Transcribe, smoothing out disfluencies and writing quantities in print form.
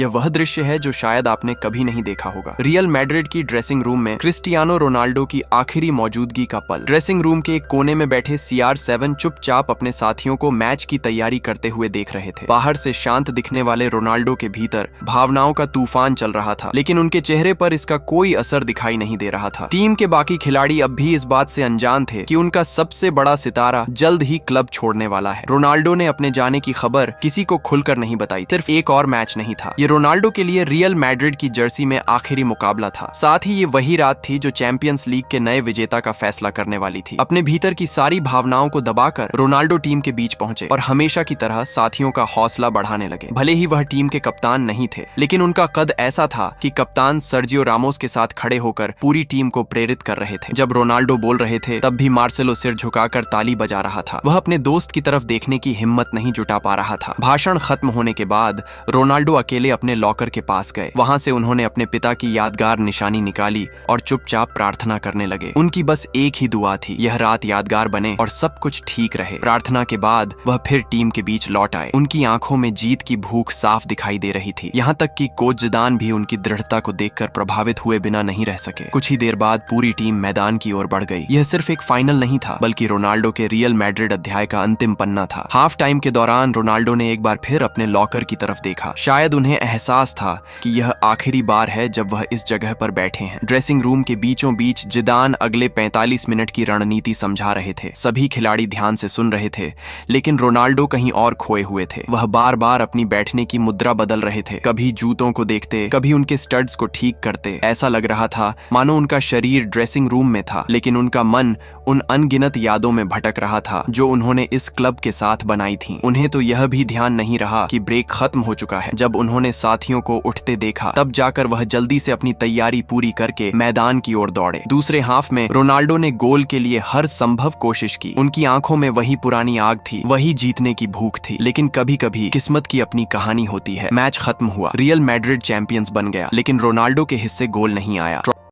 यह वह दृश्य है जो शायद आपने कभी नहीं देखा होगा। रियल मैड्रिड की ड्रेसिंग रूम में क्रिस्टियानो रोनाल्डो की आखिरी मौजूदगी का पल। ड्रेसिंग रूम के एक कोने में बैठे CR7 चुपचाप अपने साथियों को मैच की तैयारी करते हुए देख रहे थे। बाहर से शांत दिखने वाले रोनाल्डो के भीतर भावनाओं का तूफान चल रहा था, लेकिन उनके चेहरे पर इसका कोई असर दिखाई नहीं दे रहा था। टीम के बाकी खिलाड़ी अब भी इस बात से अनजान थे कि उनका सबसे बड़ा सितारा जल्द ही क्लब छोड़ने वाला है। रोनाल्डो ने अपने जाने की खबर किसी को खुलकर नहीं बताई। सिर्फ एक और मैच नहीं था, ये रोनाल्डो के लिए रियल मैड्रिड की जर्सी में आखिरी मुकाबला था। साथ ही ये वही रात थी जो चैंपियंस लीग के नए विजेता का फैसला करने वाली थी। अपने भीतर की सारी भावनाओं को दबाकर रोनाल्डो टीम के बीच पहुंचे और हमेशा की तरह साथियों का हौसला बढ़ाने लगे। भले ही वह टीम के कप्तान नहीं थे, लेकिन उनका कद ऐसा था कि कप्तान सर्जियो रामोस के साथ खड़े होकर पूरी टीम को प्रेरित कर रहे थे। जब रोनाल्डो बोल रहे थे तब भी मार्सेलो सिर झुकाकर ताली बजा रहा था। वह अपने दोस्त की तरफ देखने की हिम्मत नहीं जुटा पा रहा था। भाषण खत्म होने के बाद रोनाल्डो अकेले अपने लॉकर के पास गए। वहां से उन्होंने अपने पिता की यादगार निशानी निकाली और चुपचाप प्रार्थना करने लगे। उनकी बस एक ही दुआ थी, यह रात यादगार बने और सब कुछ ठीक रहे। प्रार्थना के बाद वह फिर टीम के बीच लौट आए। उनकी आंखों में जीत की भूख साफ दिखाई दे रही थी। यहाँ तक कि कोच जिदान भी उनकी दृढ़ता को देखकर प्रभावित हुए बिना नहीं रह सके। कुछ ही देर बाद पूरी टीम मैदान की ओर बढ़ गई। यह सिर्फ एक फाइनल नहीं था, बल्कि रोनाल्डो के रियल मैड्रिड अध्याय का अंतिम पन्ना था। हाफ टाइम के दौरान रोनाल्डो ने एक बार फिर अपने लॉकर की तरफ देखा। शायद उन्हें एहसास था कि यह आखिरी बार है जब वह इस जगह पर बैठे हैं। ड्रेसिंग रूम के बीचों बीच जिदान अगले 45 मिनट की रणनीति समझा रहे थे। सभी खिलाड़ी ध्यान से सुन रहे थे, लेकिन रोनाल्डो कहीं और खोए हुए थे। वह बार बार अपनी बैठने की मुद्रा बदल रहे थे, कभी जूतों को देखते, कभी उनके स्टड्स को ठीक करते। ऐसा लग रहा था मानो उनका शरीर ड्रेसिंग रूम में था, लेकिन उनका मन उन अनगिनत यादों में भटक रहा था जो उन्होंने इस क्लब के साथ बनाई थी। उन्हें तो यह भी ध्यान नहीं रहा कि ब्रेक खत्म हो चुका है। जब उन्होंने साथियों को उठते देखा, तब जाकर वह जल्दी से अपनी तैयारी पूरी करके मैदान की ओर दौड़े। दूसरे हाफ में रोनाल्डो ने गोल के लिए हर संभव कोशिश की। उनकी आंखों में वही पुरानी आग थी, वही जीतने की भूख थी। लेकिन कभी कभी किस्मत की अपनी कहानी होती है। मैच खत्म हुआ, रियल मैड्रिड चैंपियंस बन गया, लेकिन रोनाल्डो के हिस्से गोल नहीं आया।